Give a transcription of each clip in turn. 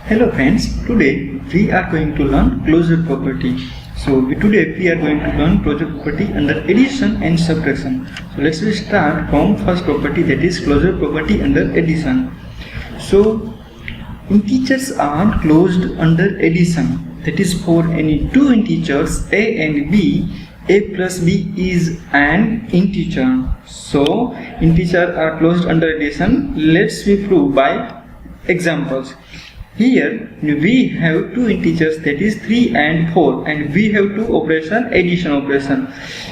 Hello friends, today we are going to learn closure property. Today we are going to learn closure property under addition and subtraction. So let's start from first property, that is closure property under addition. So integers are closed under addition, that is for any two integers a and b, a plus b is an integer. So integers are closed under addition. Let's be prove by examples. Here we have two integers, that is 3 and 4, and we have two addition operation.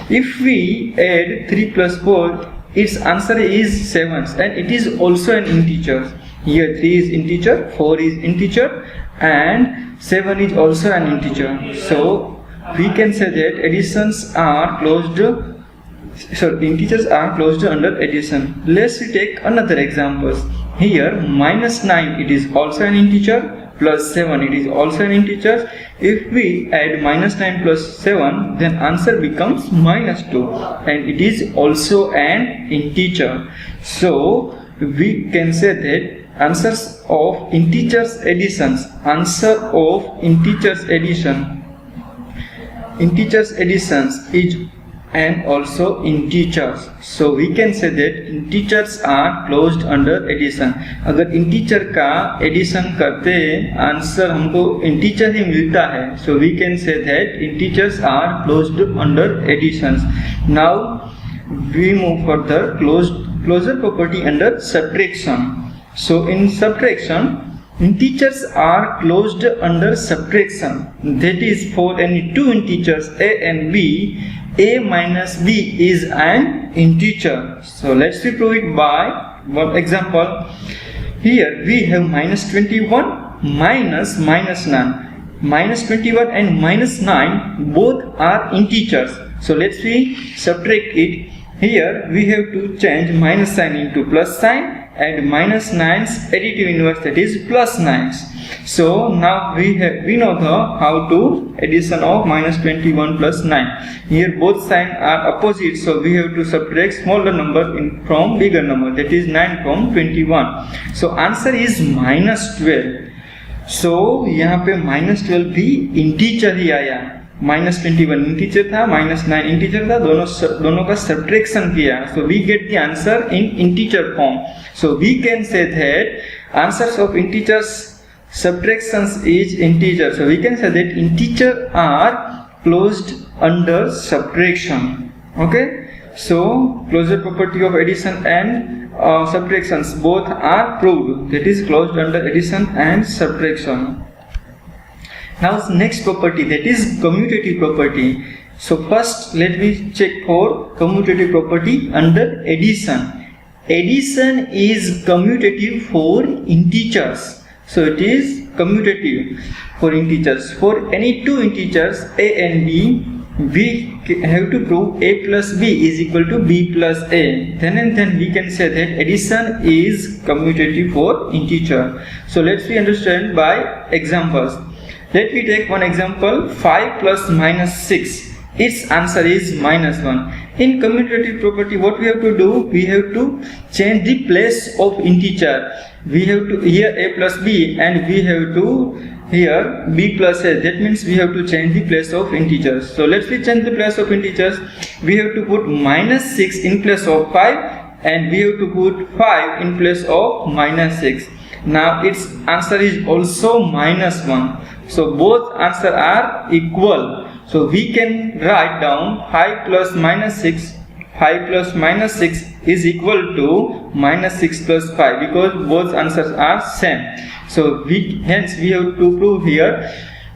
If we add 3 plus 4, its answer is 7 and it is also an integer. Here 3 is integer, 4 is integer and 7 is also an integer. So we can say that integers are closed under addition. Let's take another examples. Here minus 9, it is also an integer, plus 7, it is also an integer. If we add minus 9 plus 7, then answer becomes minus 2 and it is also an integer. So we can say that answers of integers addition is and also integers. So we can say that integers are closed under addition. अगर integer का addition करते answer हमको integer ही मिलता है, so we can say that integers are closed under additions. Now we move further, closure property under subtraction. So in subtraction, integers are closed under subtraction, that is for any two integers a and b, a minus b is an integer. So let's prove it by one example. Here we have minus 21 minus 9. Minus 21 and minus 9 both are integers. So let's subtract it. Here we have to change minus sign into plus sign and minus 9's additive inverse, that is plus 9's. So now we know how to addition of minus 21 plus 9. Here both signs are opposite, so we have to subtract smaller number from bigger number, that is 9 from 21. So answer is minus 12. So यहाँ पे minus 12 भी integer ही आया. Minus 21 integer था, minus 9 integer था, दोनों का subtraction किया. So we get the answer in integer form. So we can say that answers of integers subtractions is integer. So we can say that integer are closed under subtraction. Okay, so closure property of addition and subtractions both are proved, that is closed under addition and subtraction. Now next property, that is commutative property. So first let me check for commutative property under addition. Addition is commutative for integers. So it is commutative for integers. For any two integers a and b, we have to prove a plus b is equal to b plus a. Then we can say that addition is commutative for integer. So let's understand by examples. Let me take one example, 5 plus minus 6. Its answer is minus 1. In commutative property, what we have to do? We have to change the place of integer. We have to here a plus b and we have to here b plus a. That means we have to change the place of integers. So let's change the place of integers. We have to put minus 6 in place of 5 and we have to put 5 in place of minus 6. Now its answer is also minus 1. So both answers are equal. So we can write down 5 plus minus 6. 5 plus minus 6 is equal to minus 6 plus 5 because both answers are same. So hence we have to prove here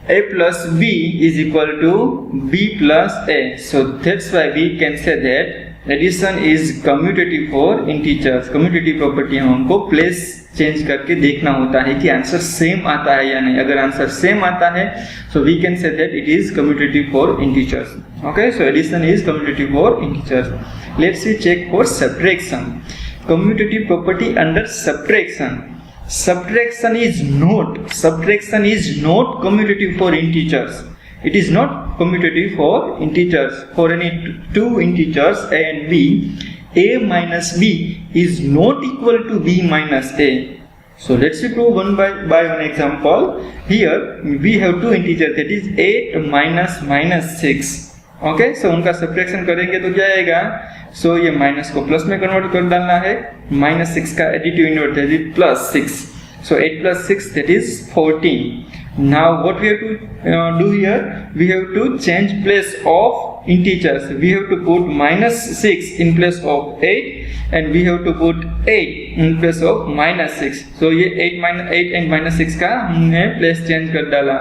a plus b is equal to b plus a. So that's why we can say that addition is commutative for integers. Commutative property हमको place change करके देखना होता है कि answer same आता है या नहीं. अगर आंसर सेम आता है so we can say that it is commutative for integers. Okay, so addition is commutative for integers. Let's check for subtraction. Commutative property under subtraction. Subtraction is not commutative for integers. It is not commutative for integers. For any two integers a and b, a minus b is not equal to b minus a. So let's prove one by one example. Here we have two integers, that is 8 minus 6. Okay, सो उनका subtraction करेंगे तो क्या आएगा? सो ये minus को plus में convert कर डालना है, माइनस 6 का एडिटिव इनवर्ट है plus 6. So 8 plus 6, that is 14. Now what we have to do here? We have to change place of integers. We have to put minus 6 in place of 8, and we have to put 8 in place of minus 6. So ये 8 and minus 6 का हमने place change कर डाला.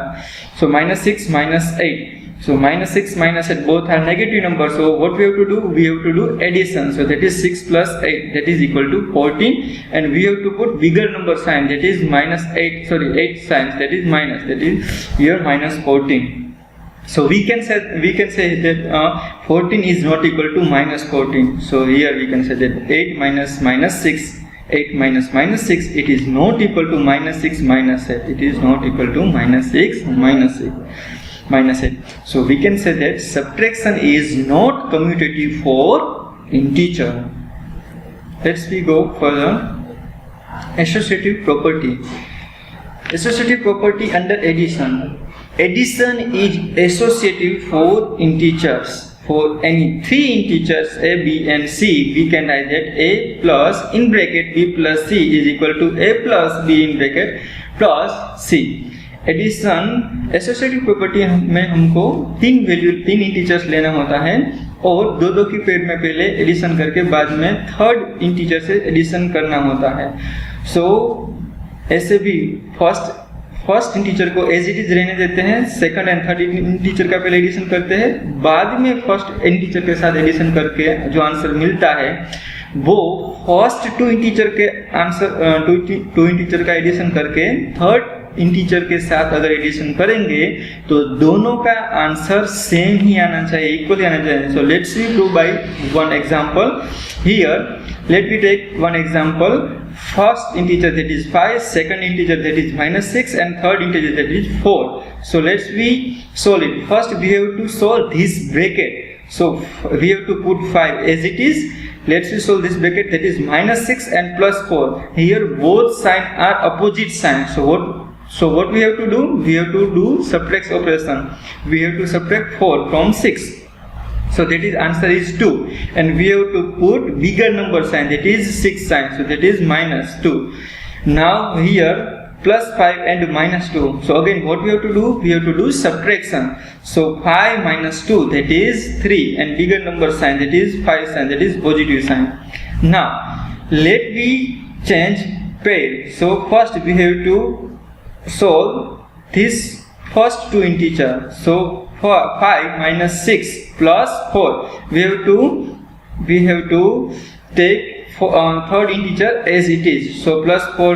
So minus 6 minus 8. So minus 6 minus 8 both are negative numbers. So what we have to do? We have to do addition. So that is 6 plus 8, that is equal to 14, and we have to put bigger number sign, that is minus 8. Sorry, 8 signs, that is minus. That is here minus 14. So we can say that 14 is not equal to minus 14. So here we can say that 8 minus 6. 8 minus 6, it is not equal to minus 6 minus 8. It is not equal to minus 6 minus 8. So we can say that subtraction is not commutative for integer. Let's we go further. Associative property. Associative property under addition. Addition is associative for integers. For any three integers a, b and c, we can write that a plus in bracket b plus c is equal to a plus b in bracket plus c. Addition associative property में हमको तीन integers लेना होता है और दो की pair में पहले एडिशन करके बाद में थर्ड इंटीजर से एडिशन करना होता है. सो ऐसे भी फर्स्ट इंटीजर को एज इट इज रहने देते हैं, सेकंड एंड थर्ड इंटीजर का पहले एडिशन करते हैं, बाद में फर्स्ट इंटीजर के साथ एडिशन करके जो आंसर मिलता है वो फर्स्ट टू इंटीजर के आंसर टू इंटीजर का एडिशन करके थर्ड इंटीजर के साथ अगर एडिशन करेंगे तो दोनों का आंसर सेम ही आना चाहिए, इक्वली आना चाहिए. So let's we prove by one example. Here let me take one example. First integer that is 5, second integer that is -6 and third integer that is 4. So let's we solve it. First we have to solve this bracket. So we have to put 5 as it is. Let's solve this bracket, that is -6 and +4. Here both signs are opposite signs. So what we have to do? We have to do subtract operation. We have to subtract 4 from 6. So that is answer is 2, and we have to put bigger number sign, that is 6 sign. So that is -2. Now here +5 and -2. So again what we have to do? We have to do subtraction. So 5 minus 2, that is 3, and bigger number sign, that is 5 sign, that is positive sign. Now let me change pair. So first we have to solve this first two integer. So 5 minus 6 plus 4, we have to take third integer as it is. So plus 4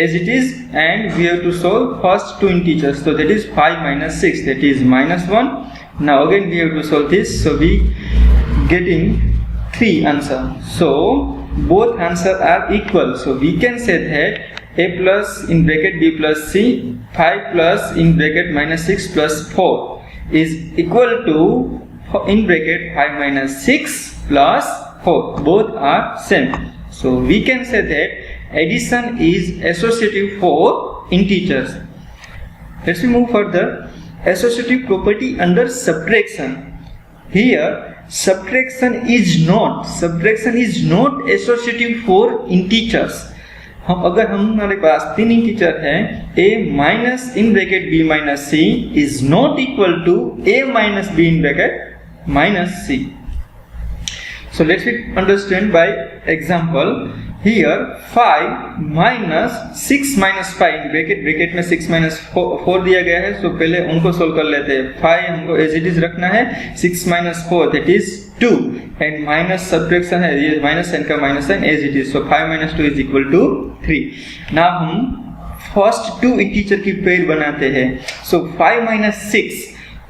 as it is, and we have to solve first two integers. So that is 5 minus 6, that is -1. Now again we have to solve this. So we getting 3 answer. So both answer are equal. So we can say that a plus in bracket b plus c, 5 plus in bracket -6 plus 4 is equal to in bracket 5 minus 6 plus 4. Both are same. So we can say that addition is associative for integers. Let's move further. Associative property under subtraction. Here subtraction is not associative for integers. अगर हमारे पास तीन integer है, a minus in bracket b minus c is not equal to a minus b in bracket minus c. So let's understand by example. Here 5 minus 6 minus 5 bracket में 6 minus 4 दिया गया है. सो पहले उनको सोल्व कर लेते हैं. 5 हमको एज इट इज रखना है, 6 minus 4 that is 2, and minus subtraction है, ये माइनस साइन का minus sign as it is. So 5 minus 2 is equal to 3. Now हम फर्स्ट टू इंटीजर की पेयर बनाते हैं. सो 5 minus 6,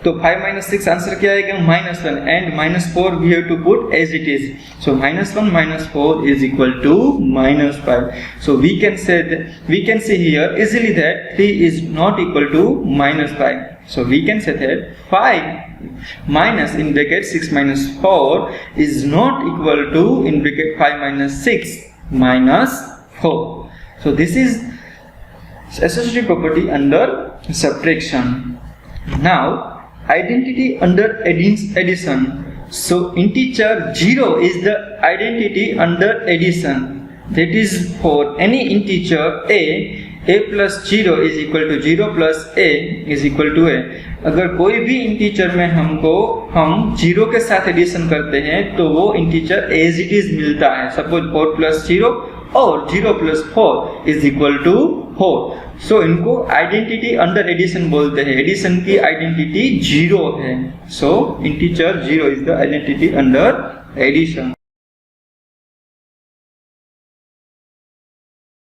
तो 5 minus 6 आंसर क्या आएगा? -1, and -4 we have to put as it is. So -1 minus 4 is equal to -5. So we can say here easily that 3 is not equal to -5. So we can say that 5 minus in bracket 6 minus 4 is not equal to in bracket 5 minus 6 minus 4. So this is associative property under subtraction. Now identity under addition. So integer 0 is the identity under addition. That is, for any integer a plus 0 is equal to 0 plus a is equal to a. अगर कोई भी integer में हम 0 के साथ addition करते हैं तो वो इंटीजर एज इट इज मिलता है. सपोज 4 प्लस 0 और 0 प्लस 4 इज इक्वल टू 4. सो इनको आइडेंटिटी अंडर एडिशन बोलते हैं. एडिशन की आइडेंटिटी 0 है. So integer 0 is the identity under addition.